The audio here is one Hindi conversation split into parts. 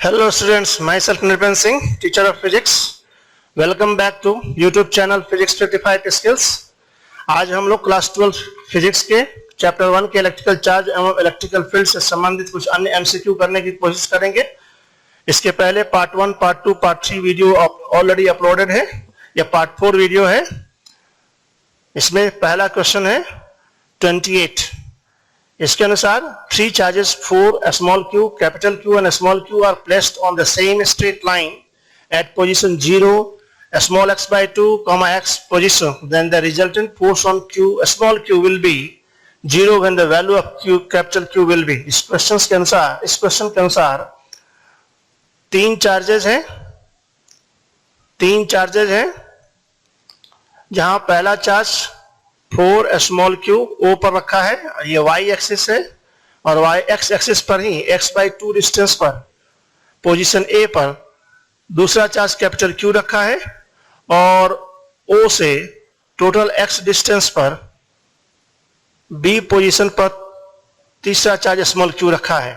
Hello students, myself Nirpan Singh, teacher of physics. Welcome back to YouTube channel Physics 55 Skills. आज हम लोग क्लास 12 फिजिक्स के चैप्टर 1 के इलेक्ट्रिकल चार्ज एवं इलेक्ट्रिकल फील्ड से संबंधित कुछ अन्य एमसीक्यू करने की कोशिश करेंगे। इसके पहले part 1, part 2, part 3 video already uploaded है, या पार्ट 4 वीडियो है। इसमें पहला क्वेश्चन है 28। इसके अनुसार 3 charges for small q, capital Q and small q are placed on the same straight line at position 0, small x by 2, x position. Then the resultant force on q, small q will be 0 when the value of q, capital Q will be. इस क्वेश्चन के अनुसार 3 चार्जेस हैं, जहां पहला चार्ज 4 स्मॉल q O पर रखा है, ये y एक्सिस है, और x एक्सिस पर ही x by 2 डिस्टेंस पर पोजीशन A पर दूसरा चार्ज कैपिटल Q रखा है, और O से टोटल x डिस्टेंस पर B पोजीशन पर तीसरा चार्ज स्मॉल q रखा है।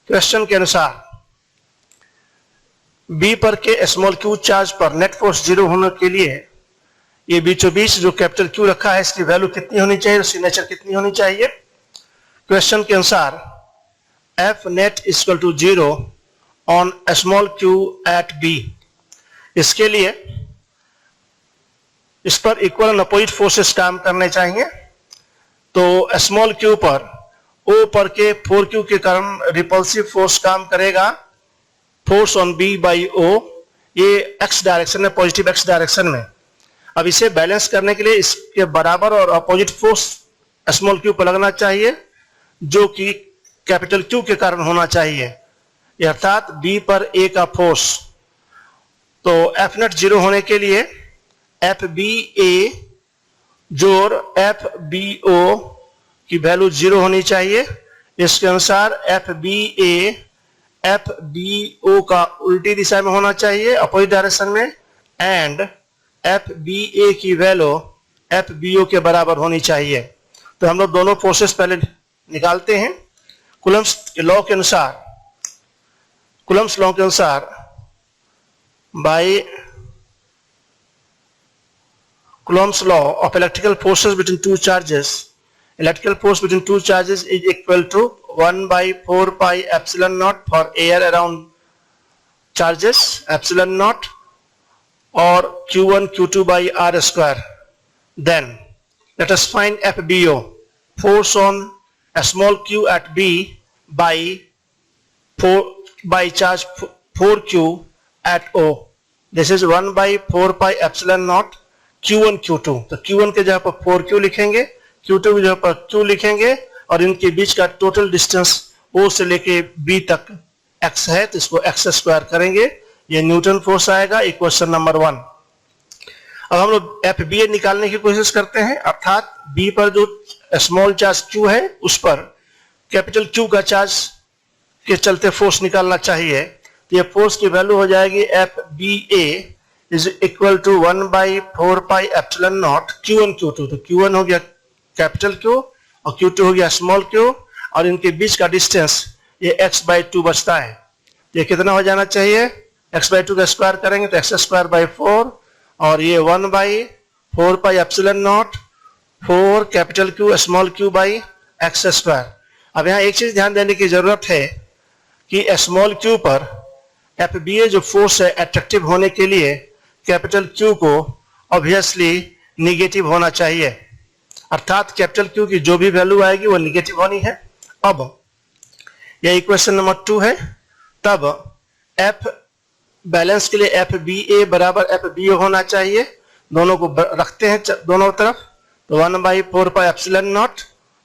क्वेश्चन के अनुसार B पर के स्मॉल q चार्ज पर नेट फोर्स 0 होने के लिए ये बीचों बीच जो कैपिटल Q रखा है, इसकी वैल्यू कितनी होनी चाहिए, उसकी नेचर कितनी होनी चाहिए। क्वेश्चन के अनुसार F net equal to 0 on small q at B। इसके लिए इस पर इक्वल एंड अपोजिट फोर्सेस काम करने चाहिए। तो स्मॉल q पर O पर के 4q के कारण रिपल्सिव फोर्स काम करेगा, force on B by O, ये x डायरेक्शन में, पॉजिटिव x डायरेक्शन में। अब इसे बैलेंस करने के लिए इसके बराबर और अपोजिट फोर्स स्मॉल q पर लगना चाहिए, जो कि कैपिटल Q के कारण होना चाहिए, अर्थात B पर A का फोर्स। तो F नेट 0 होने के लिए FBA जोड़ FBO की वैल्यू 0 होनी चाहिए। इसके अनुसार FBA FBO का उल्टी दिशा में होना चाहिए, अपोजिट डायरेक्शन में, एंड FBA की वैल्यू FBO के बराबर होनी चाहिए। तो हम लोग दोनों फोर्सेस पहले निकालते हैं। कुलम्स लॉ के अनुसार bye Coulomb's law of electrical forces between two charges, electrical force between two charges is equal to 1 by 4 pi epsilon naught for air around charges, epsilon naught, or q1 q2 by r square. Then let us find FBO, force on a small q at B by charge 4q at O. This is 1 by 4 pi epsilon naught q1 q2। तो q1 के जगह पर 4q लिखेंगे, q2 की जगह पर q लिखेंगे, और इनके बीच का टोटल डिस्टेंस O से लेके B तक x है, तो इसको x स्क्वायर करेंगे, ये न्यूटन फोर्स आएगा। Equation number 1। अब हम लोग FBA निकालने की कोशिश करते हैं, अर्थात B पर जो स्मॉल चार्ज Q है उस पर कैपिटल Q का चार्ज के चलते फोर्स निकालना चाहिए। तो ये फोर्स की वैल्यू हो जाएगी FBA is equal to 1 by 4 pi epsilon naught q1 q2। तो q1 हो गया कैपिटल Q और q2 हो गया स्मॉल q, और इनके बीच का डिस्टेंस ये x बाई 2 बचता है। ये कितना हो जाना चाहिए, x बाई 2 का स्क्वायर करेंगे तो x स्क्वायर बाई 4, और ये 1 by 4 pi epsilon not 4 capital Q small q by x square. अब यहाँ एक चीज ध्यान देने की जरूरत है कि स्मॉल q पर FBA जो फोर्स है एट्रैक्टिव होने के लिए कैपिटल Q को ऑब्वियसली निगेटिव होना चाहिए, अर्थात कैपिटल Q की जो भी वैल्यू आएगी वो निगेटिव होनी है। अब यह इक्वेशन नंबर 2 है। तब F बैलेंस के लिए FBA बराबर FBO होना चाहिए, दोनों को रखते हैं दोनों तरफ। तो 1 by 4 pi epsilon not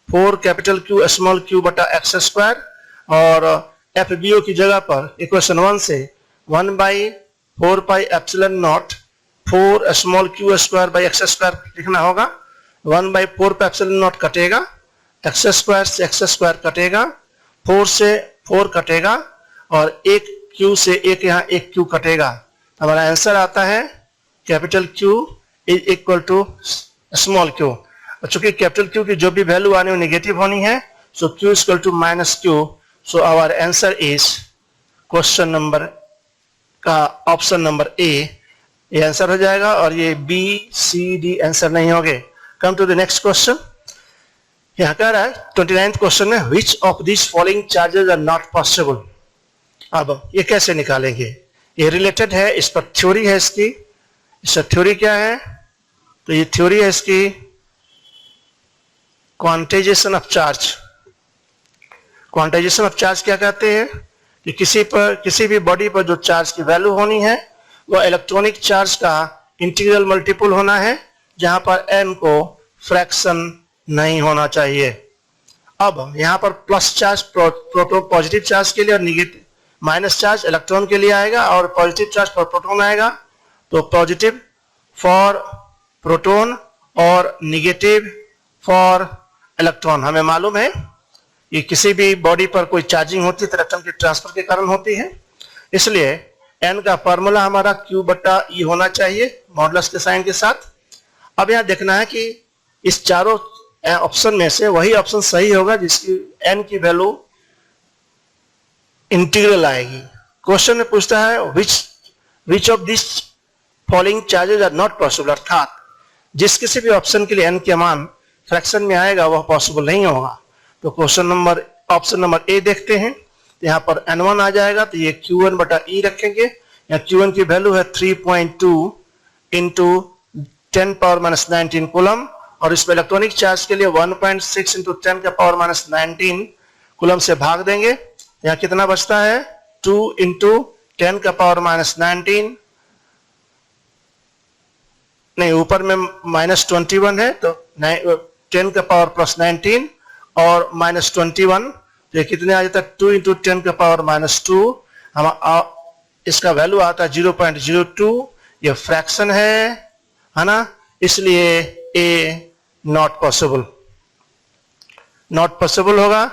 4 capital Q small q बटा x स्क्वायर, और FBO की जगह पर इक्वेशन 1 से 1 by 4 pi epsilon not 4 small q square by x square लिखना होगा। 1 बाई 4 पाई एप्सिलॉन नॉट कटेगा, x स्क्वायर से x स्क्वायर कटेगा, 4 से 4 कटेगा, और एक q से एक यहाँ एक q कटेगा। हमारा आंसर आता है capital Q is equal to small q। चूंकि कैपिटल Q की जो भी वैल्यू आनी वो निगेटिव होनी है, so q equal to minus q, so our answer is question number का ऑप्शन नंबर ए ये आंसर हो जाएगा, और ये बी सी डी आंसर नहीं होंगे। Come to the next question. यहाँ कह रहा है 29th क्वेश्चन में which of this following charges are not possible. अब ये कैसे निकालेंगे, ये रिलेटेड है, इस पर थ्योरी है इसकी। इसका थ्योरी क्या है, तो ये थ्योरी है इसकी quantization of charge. Quantization of charge क्या कहते हैं कि किसी भी बॉडी पर जो चार्ज की वैल्यू होनी है वो इलेक्ट्रॉनिक चार्ज का इंटीग्रल मल्टीपल होना है, जहां पर n को फ्रैक्शन नहीं होना चाहिए। अब यहां पर प्लस चार्ज पॉजिटिव चार्ज के लिए और निगेटिव माइनस चार्ज इलेक्ट्रॉन के लिए आएगा, और पॉजिटिव चार्ज पर प्रोटॉन आएगा। तो पॉजिटिव फॉर प्रोटॉन और निगेटिव फॉर इलेक्ट्रॉन। हमें मालूम है कि किसी भी बॉडी पर कोई चार्जिंग होती है तो इलेक्ट्रॉन के ट्रांसफर के कारण होती है, इसलिए n का फॉर्मूला हमारा Q/E होना चाहिए मॉडुलस के साइन के साथ। अब यहां देखना है कि इस चारों ऑप्शन में से वही ऑप्शन सही होगा जिसकी n की वैल्यू इंटीग्रल आएगी। क्वेश्चन में पूछता है which of this following charges are not possible, अर्थात जिस किसी भी ऑप्शन के लिए n के मान फ्रैक्शन में आएगा वह पॉसिबल नहीं होगा। तो ऑप्शन नंबर ए देखते हैं, यहाँ पर n1 आ जाएगा, तो ये Q1/E रखेंगे। यहाँ Q1 की वैल्यू है 3.2 इंटू 10⁻19 कूलम, और इसमें इलेक्ट्रॉनिक चार्ज के लिए 1.6 इंटू 10⁻19 कूलम से भाग देंगे। यहाँ कितना बचता है 2 इंटू 10⁻19, नहीं ऊपर में -21 है, तो 10⁻+19 और -21, तो ये कितने आ जाता है 2 इंटू 10⁻²। हम इसका वैल्यू आता है 0.02, ये फ्रैक्शन है ना, इसलिए ए नॉट पॉसिबल होगा।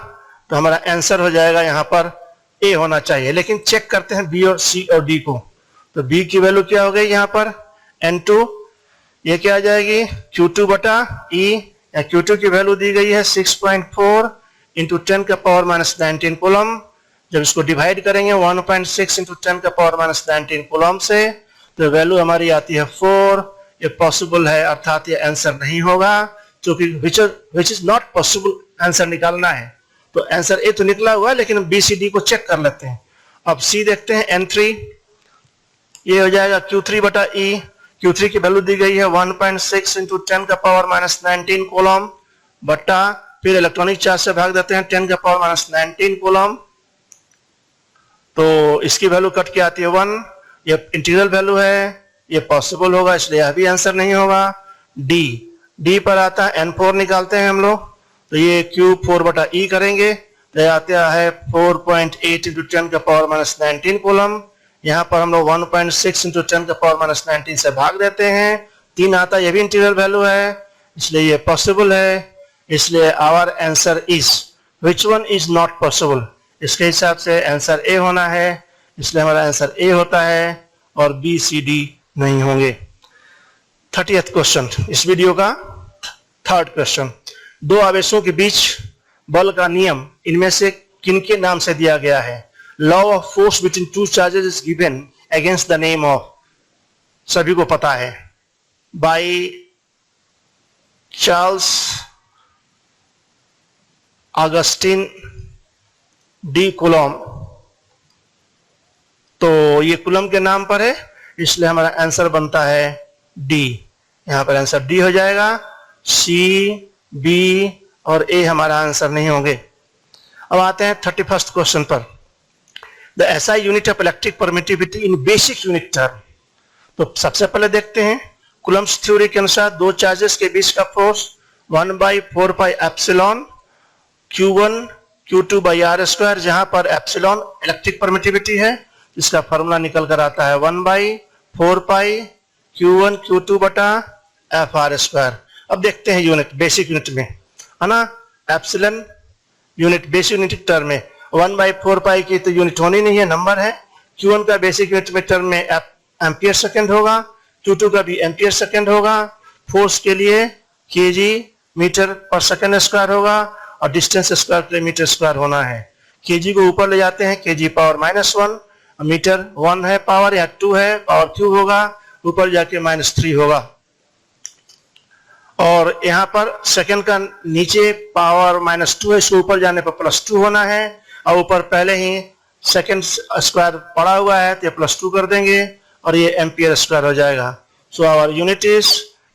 तो हमारा आंसर हो जाएगा यहाँ पर ए होना चाहिए। लेकिन चेक करते हैं बी और सी और डी को। तो बी की वैल्यू क्या हो गई यहाँ पर n2, ये क्या आ जाएगी Q2/E, या Q2 की वैल्यू दी गई है 6.4 इंटू 10⁻19 कूलम। जब इसको डिवाइड करेंगे 1.6 इंटू 10⁻19 कूलम से, तो वैल्यू हमारी आती है 4। ये पॉसिबल है, अर्थात ये आंसर नहीं होगा, क्योंकि which is not possible answer निकालना है। तो आंसर ए तो निकला हुआ है, लेकिन बी सी डी को चेक कर लेते हैं। अब सी देखते हैं n3, ये हो जाएगा Q3/E। Q3 की वैल्यू दी गई है 1.6 इंटू 10⁻19 कूलम बट्टा, फिर इलेक्ट्रॉनिक चार्ज से भाग देते हैं 10⁻19 कूलम, तो इसकी वैल्यू कट के आती है 1। ये इंटीग्रल वैल्यू है, ये पॉसिबल होगा, इसलिए यह भी आंसर नहीं होगा। डी पर आता है n4 निकालते हैं हम लोग, तो ये Q4/E करेंगे, तो आता है 4.8 इंटू 10⁻19 कूलम। यहाँ पर हम लोग 1.6 इंटू 10⁻19 से भाग देते हैं, 3 आता है, ये भी इंटीग्रल वैल्यू है, इसलिए ये पॉसिबल है। इसलिए our answer is, which one is not possible, इसके हिसाब से आंसर ए होना है, इसलिए हमारा आंसर ए होता है और बी सी डी नहीं होंगे। 30th क्वेश्चन, इस वीडियो का 3rd क्वेश्चन। दो आवेशों के बीच बल का नियम इनमें से किनके नाम से दिया गया है। Law of force between two charges is given against the name of, सभी को पता है, by Charles Augustin de coulomb. तो ये कूलम के नाम पर है, इसलिए हमारा आंसर बनता है डी। यहां पर आंसर डी हो जाएगा, सी बी और ए हमारा आंसर नहीं होंगे। अब आते हैं 31st क्वेश्चन पर। The SI unit of electric permittivity in basic unit term. तो सबसे पहले देखते हैं कूलम्स थ्योरी के अनुसार दो चार्जेस के बीच का फोर्स 1/4πε Q1 Q2/r², जहां पर एप्सिलॉन इलेक्ट्रिक परमिटिविटी है, इसका फॉर्मूला निकल कर आता है 1/4π Q1 Q2/FR²। अब देखते हैं यूनिट बेसिक यूनिट में, है ना, epsilon unit basic unit term में 1/4π की तो यूनिट होनी नहीं है, नंबर है। Q1 का बेसिक यूनिट में टर्म में एम्पियर सेकेंड होगा, Q2 का भी एम्पियर सेकेंड होगा। फोर्स के लिए kg मीटर पर सेकेंड स्क्वायर होगा और डिस्टेंस स्क्वायर के लिए मीटर स्क्वायर होना है। kg को ऊपर ले जाते हैं, kg पावर -1, मीटर 1 है पावर, या 2 है पावर क्यूब होगा, ऊपर जाके -3 होगा। और यहाँ पर सेकंड का नीचे पावर -2 है, इसको ऊपर जाने पर +2 होना है, और ऊपर पहले ही सेकंड स्क्वायर पड़ा हुआ है तो ये +2 कर देंगे और ये एम्पियर स्क्वायर हो जाएगा। So our unit is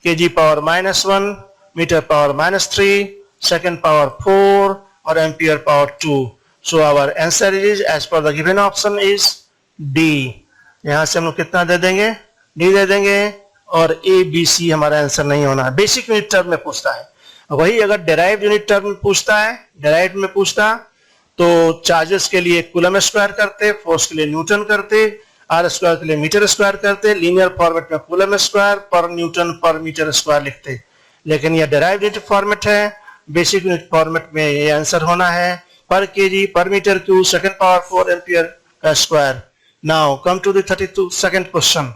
kg power -1, metre power -3, second power 4 और ampere power 2। So our answer is as per the given option is D. यहां से हम लोग कितना दे देंगे, डी दे देंगे, और ए बी सी हमारा आंसर नहीं होना है। बेसिक यूनिट टर्म में पूछता है, वही अगर डेराइव यूनिट टर्म में पूछता है, डेराइव में पूछता तो चार्जेस के लिए कूलम स्क्वायर करते, फोर्स के लिए न्यूटन करते, आर स्क्वायर के लिए मीटर स्क्वायर करते, लीनियर फॉर्मेट में कूलम स्क्वायर पर न्यूटन पर मीटर स्क्वायर लिखते। लेकिन यह डेराइव यूनिट फॉर्मेट है, बेसिक यूनिट फॉर्मेट में ये आंसर होना है पर केजी पर metre cube second power 4 ampere का square. Now come to the 32nd question.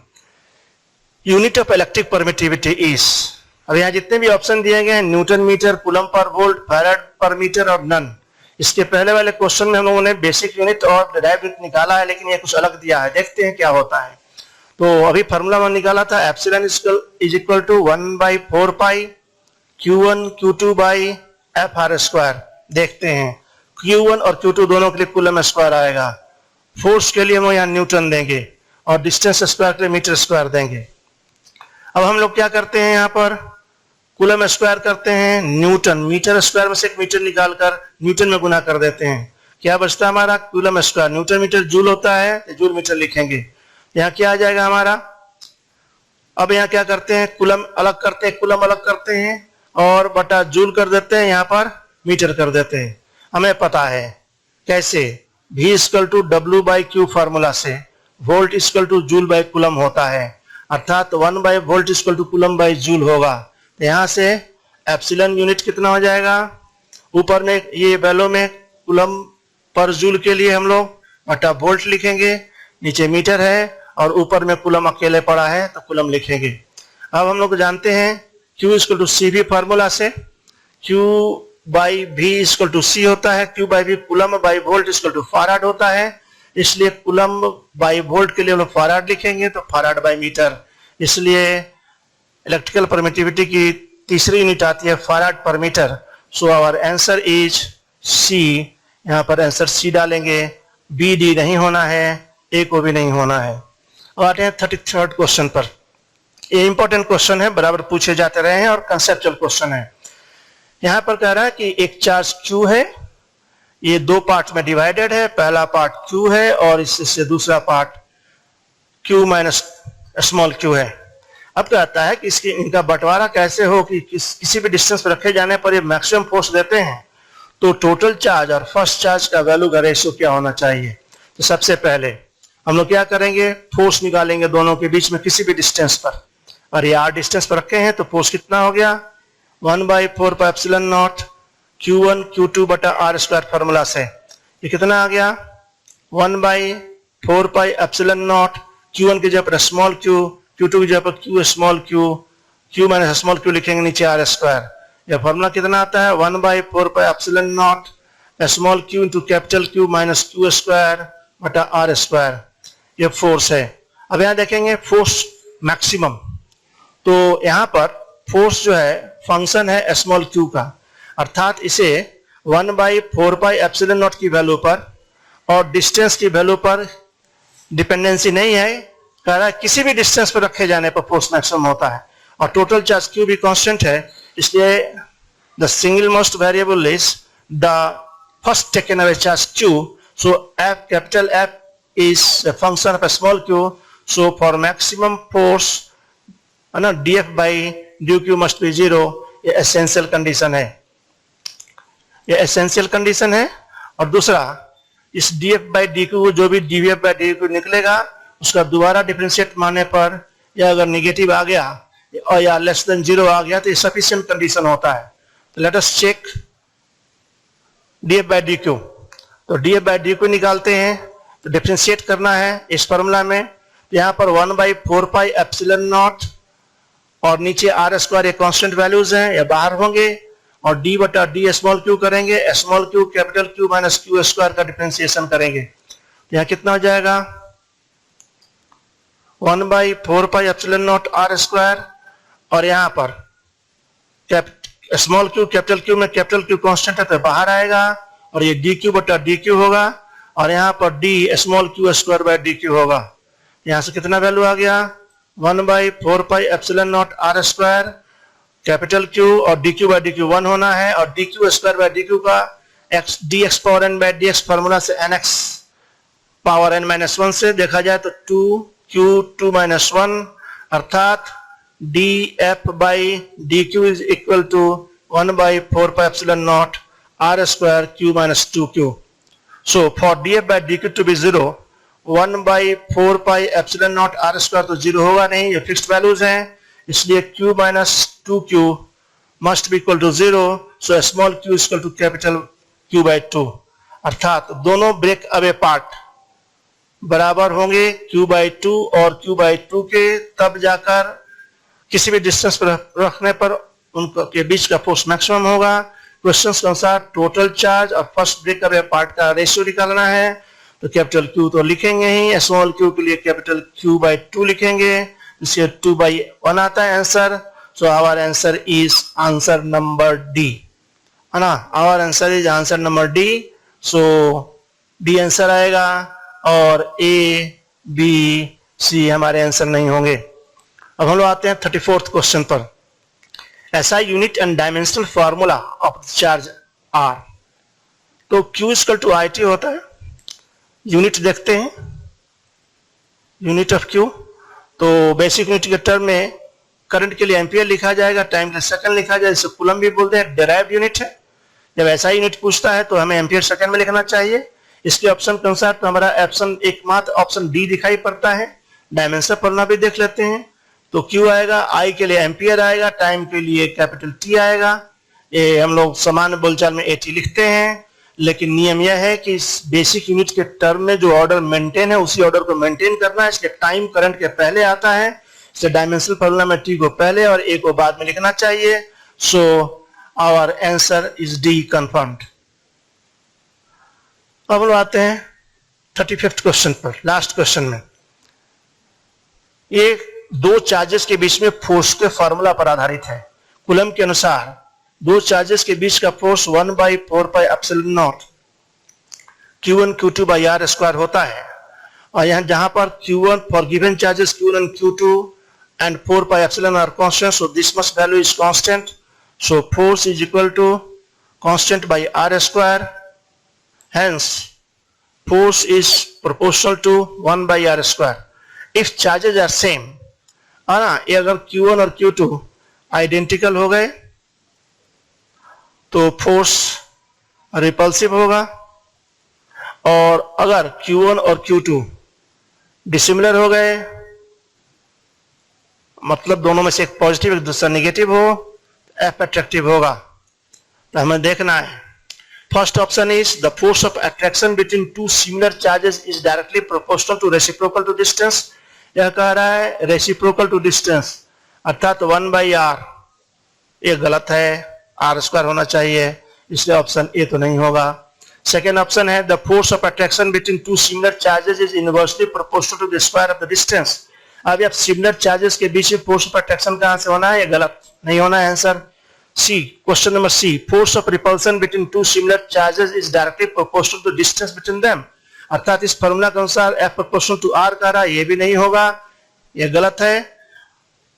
Unit of electric permittivity is, अब यहाँ जितने भी ऑप्शन दिए गए हैं न्यूटन मीटर, कूलम पर वोल्ट, फैराड पर मीटर और नन। इसके पहले वाले क्वेश्चन में हम लोगों ने बेसिक यूनिट और डेराइव यूनिट निकाला है, लेकिन ये कुछ अलग दिया है, देखते हैं क्या होता है। तो अभी फार्मूला में निकाला था epsilon is equal to 1/4 pi Q1 Q2 by F R square. देखते हैं Q1 और Q2 दोनों के लिए कूलम स्क्वायर आएगा, फोर्स के लिए हम यहाँ न्यूटन देंगे और डिस्टेंस स्क्वायर के लिए मीटर स्क्वायर देंगे। अब हम लोग क्या करते हैं, यहाँ पर कूलम स्क्वायर करते हैं, न्यूटन, मीटर स्क्वायर में से एक मीटर निकालकर न्यूटन में गुना कर देते हैं। क्या बचता है हमारा, coulomb square, newton metre joule होता है तो जूल मीटर लिखेंगे। यहाँ क्या आ जाएगा हमारा। अब यहाँ क्या करते हैं, कूलम अलग करते हैं, कूलम अलग करते हैं और बटा जूल कर देते हैं, यहाँ पर मीटर कर देते हैं। हमें पता है कैसे, V = W/Q फार्मूला से वोल्ट = जूल बाई कूलम होता है, अर्थात 1/volt = कूलम बाई जूल होगा। तो यहाँ से एप्सिलॉन यूनिट कितना हो जाएगा, ऊपर में ये वैल्यू में कूलम पर जूल के लिए हम लोग बटा वोल्ट लिखेंगे, नीचे मीटर है और ऊपर में कूलम अकेले पड़ा है तो कूलम लिखेंगे। अब हम लोग जानते हैं Q = CV फार्मूला से, Q/V = C होता है, Q/V coulomb by volt = farad होता है, इसलिए कूलम बाई वोल्ट के लिए हम लोग फैराड लिखेंगे तो फैराड बाई मीटर। इसलिए इलेक्ट्रिकल परमिटिविटी की तीसरी यूनिट आती है फैराड पर metre. So our answer is C. यहाँ पर आंसर सी डालेंगे, बी डी नहीं होना है, ए को भी नहीं होना है। और आते हैं 33rd क्वेश्चन पर। ये इंपॉर्टेंट क्वेश्चन है, बराबर पूछे जाते रहे हैं और कंसेप्चुअल क्वेश्चन है। यहाँ पर कह रहा है कि एक चार्ज Q है, ये दो पार्ट में डिवाइडेड है, पहला पार्ट Q है और इससे दूसरा part Q minus small q है। अब कहता है कि इसकी इनका बंटवारा कैसे हो कि किसी भी डिस्टेंस पर रखे जाने पर ये मैक्सिमम फोर्स देते हैं, तो टोटल चार्ज और फर्स्ट चार्ज का वैल्यू का रेशियो क्या होना चाहिए। तो सबसे पहले हम लोग क्या करेंगे, फोर्स निकालेंगे दोनों के बीच में किसी भी डिस्टेंस पर, और ये r डिस्टेंस पर रखे हैं तो फोर्स कितना हो गया 1/4 पाई एप्सिलॉन नॉट Q1 Q2 बटा r स्क्वायर फार्मूला से। ये कितना आ गया 1/4 पाई एप्सिलॉन नॉट, Q1 की जगह पर स्मॉल q, Q2 की जगह पर q small q, q minus small q लिखेंगे नीचे r स्क्वायर। यह फार्मूला कितना आता है 1/4 पाई epsilon not small q into capital Q minus q square बटा r स्क्वायर। ये फोर्स है। अब यहाँ देखेंगे फोर्स मैक्सिमम, तो यहाँ पर फोर्स जो है फंक्शन है स्मॉल q का, अर्थात इसे 1/4 पाई एप्सिलॉन नॉट की वैल्यू पर और डिस्टेंस की वैल्यू पर डिपेंडेंसी नहीं है, कह रहा है किसी भी डिस्टेंस पर रखे जाने पर फोर्स मैक्सिमम होता है और टोटल चार्ज q भी कांस्टेंट है, इसलिए the single most variable is the first taken away charge q, so f capital F is a function of a small q, so for maximum force है ना df by dq must be 0। ये एसेंशियल कंडीशन है, ये एसेंशियल कंडीशन है। और दूसरा इस df by dq को जो भी df by dq निकलेगा उसका दोबारा डिफरेंशिएट मारने पर या अगर नेगेटिव आ गया और या लेस देन 0 आ गया तो ये सफिशिएंट कंडीशन होता है। तो let us check df by dq। तो df by dq निकालते हैं तो डिफरेंशिएट करना है इस फॉर्मूला में, तो यहाँ पर 1/4 पाई एप्सिलॉन नॉट और नीचे आर स्क्वायर ये कांस्टेंट वैल्यूज हैं, या बाहर होंगे, और d बटा d स्मॉल q करेंगे, small q capital Q minus q square का डिफरेंशिएशन करेंगे। यहाँ कितना हो जाएगा 1/4πε0r², और यहां पर स्मॉल क्यू कैपिटल क्यू में कैपिटल क्यू कांस्टेंट है तो बाहर आएगा, और ये डी क्यू बटा डी क्यू होगा, और यहाँ पर D small Q square by D Q होगा। यहां से कितना वैल्यू आ गया, 1/4πε0r², कैपिटल क्यू और D Q by D Q 1 होना है, और D Q square by D Q का D X power N by D X formula से N X power N minus 1 से देखा जाए तो 2q2-1, अर्थात D F by D Q is equal to 1/4πε0r² q minus 2q. So for df by dq to be 0, 1/4πε0r² तो 0 होगा नहीं, ये फिक्स्ड वैल्यूज हैं, इसलिए q minus 2q must be equal to 0. So small q is equal to capital q by 2, अर्थात दोनों ब्रेक अवे पार्ट बराबर होंगे q by 2 और q by 2 के, तब जाकर किसी भी डिस्टेंस पर रखने पर उनके बीच का फोर्स मैक्सिमम होगा। क्वेश्चन के अनुसार टोटल चार्ज और फर्स्ट ब्रेक अवे पार्ट का रेशियो निकालना है, तो कैपिटल Q तो लिखेंगे ही, स्मॉल q के लिए कैपिटल Q by 2 लिखेंगे, इससे 2/1 आता है आंसर। So our answer is answer number D, है ना, our answer is answer number D. So D answer आएगा और ए बी सी हमारे आंसर नहीं होंगे। अब हम लोग आते हैं 34th क्वेश्चन पर। ऐसा unit and dimensional formula of charge are, तो Q equal to I T होता है। यूनिट देखते हैं, यूनिट ऑफ Q, तो बेसिक यूनिट के टर्म में करंट के लिए एम्पियर लिखा जाएगा, टाइम के लिए सेकंड लिखा जाए, इसे कूलम भी बोलते हैं, डेराइव्ड यूनिट है। जब ऐसा यूनिट पूछता है तो हमें एम्पियर सेकंड में लिखना चाहिए। इसके ऑप्शन के अनुसार तो हमारा ऑप्शन एकमात्र ऑप्शन डी दिखाई पड़ता है। डायमेंशन फॉर्मूला भी देख लेते हैं, तो Q आएगा, I के लिए एम्पियर आएगा, टाइम के लिए कैपिटल T आएगा। ये हम लोग सामान्य बोलचाल में AT लिखते हैं, लेकिन नियम यह है कि इस बेसिक यूनिट के टर्म में जो ऑर्डर मेंटेन है उसी ऑर्डर को मेंटेन करना है, इसलिए टाइम करंट के पहले आता है, इसलिए डायमेंशनल फॉर्मूला में T को पहले और A को बाद में लिखना चाहिए। So our answer is D confirmed. अब लोग आते हैं 35th क्वेश्चन पर, लास्ट क्वेश्चन में। ये दो चार्जेस के बीच में फोर्स के फॉर्मूला पर आधारित है। कूलम के अनुसार दो चार्जेस के बीच का force 1/4πε0 Q1 Q2 by r² होता है, और यहां जहां पर Q1 for given charges Q1 Q2 and 4πε are constant, so this much value is constant, so force is equal to constant by r², hence force is proportional to 1/r²। if charges are same, है ना, ये अगर Q1 और Q2 आइडेंटिकल हो गए तो फोर्स रिपल्सिव होगा, और अगर Q1 और Q2 डिसिमिलर हो गए, मतलब दोनों में से एक पॉजिटिव एक दूसरा नेगेटिव हो, F अट्रैक्टिव होगा। तो हमें देखना है, first option is the force of attraction between two similar charges is directly proportional to reciprocal to distance. यह कह रहा है रेसिप्रोकल टू डिस्टेंस, अर्थात 1/r, ये गलत है, r² होना चाहिए, इसलिए ऑप्शन ए तो नहीं होगा। सेकेंड ऑप्शन है the force of attraction between two similar charges is inversely proportional to the square of the distance. अभी आप सिमिलर चार्जेस के बीच में फोर्स ऑफ अट्रैक्शन कहां से होना है, ये गलत नहीं होना है आंसर। C, question number C, force of repulsion between two similar charges is directly proportional to distance between them, अर्थात इस फॉर्मूला के अनुसार F प्रोपोर्शनल टू R कह रहा है, ये भी नहीं होगा, ये गलत है।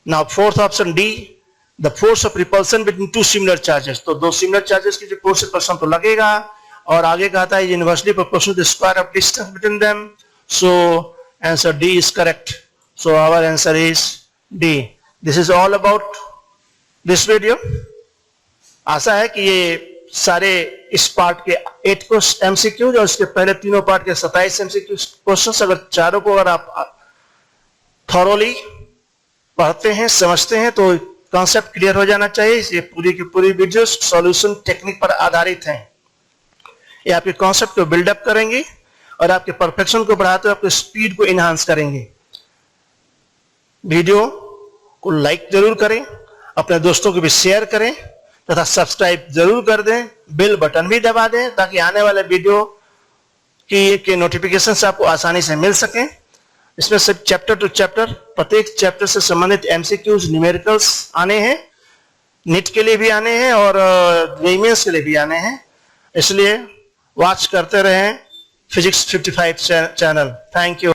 Now fourth option D, the force of repulsion between two similar charges, तो दो सिमिलर चार्जेस की जो फोर्स रिपल्सन तो लगेगा, और आगे कहता है inversely proportional to the square of distance between them, so answer D is correct. So our answer is D. This is all about this video. आशा है कि ये सारे इस पार्ट के 8 MCQ और इसके पहले तीनों पार्ट के 27 MCQ क्वेश्चंस, अगर चारों को अगर आप थॉरोली पढ़ते हैं, समझते हैं, तो कॉन्सेप्ट क्लियर हो जाना चाहिए। ये पूरी की पूरी वीडियो सॉल्यूशन टेक्निक पर आधारित हैं। ये आपके कॉन्सेप्ट को बिल्डअप करेंगे और आपके परफेक्शन को बढ़ाते हुए आपके स्पीड को इनहांस करेंगे। वीडियो को लाइक जरूर करें, अपने दोस्तों को भी शेयर करें, तथा सब्सक्राइब जरूर कर दें, बेल बटन भी दबा दें, ताकि आने वाले वीडियो की नोटिफिकेशन आपको आसानी से मिल सके। इसमें सब चैप्टर टू चैप्टर, प्रत्येक चैप्टर से संबंधित एमसीक्यूज, न्यूमेरिकल्स आने हैं, नीट के लिए भी आने हैं और मेंस के लिए भी आने हैं। इसलिए वॉच करते रहें फिजिक्स 55 चैनल। Thank you.